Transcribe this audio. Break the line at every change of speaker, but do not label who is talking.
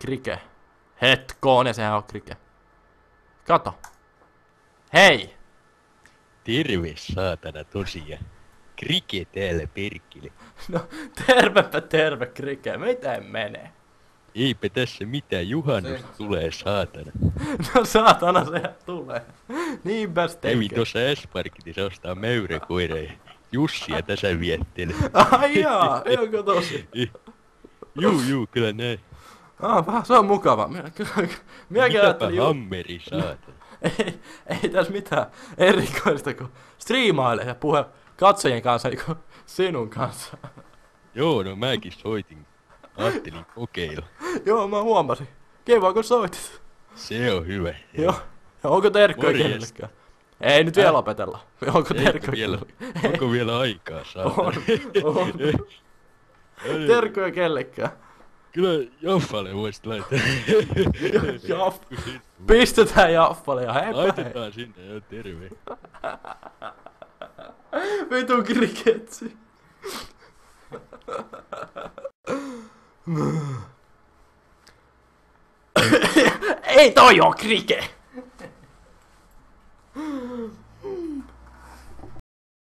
Krike. Hetkoon, ja sehän on Krike. Kato. Hei!
Terve saatana tosiaan. Krike täällä perkele.
No, tervepä terve, Krike. Miten menee?
Eipä tässä mitään, juhannus tulee saatana.
No saatana, sehän tulee. Niinpäs
Kävin
tekee.
tuossa S-Marketissa ostaa mäyräkoira ja Jussia tässä viettelee.
Ai jaa, onko tosi?
Juu, kyllä näin.
Se on mukava. Minäkin
Mitäpä
ajattelin
hammeri saatana.
ei tässä mitään erikoista, kun striimailee ja puhe katsojien kanssa, niin kuin sinun kanssa.
Joo, no mäkin soitin. Ajattelin kokeilla.
Joo, mä huomasin. Kiva, kun soitit.
Se on hyvä.
Joo. Ja onko terkkoja
Morjesta.
kenellekään? Ei nyt vielä opetella. Onko terkkoja
vielä,
kenellekään?
onko vielä aikaa saatana?
On. Terkkoja kellekään.
Kyllä Jaffalle voisit laittaa.
Pistetään Jaffalle ja heipä hei.
Laitetaan sinne jo terve.
Vitu kriketsi. Ei toi oo krike!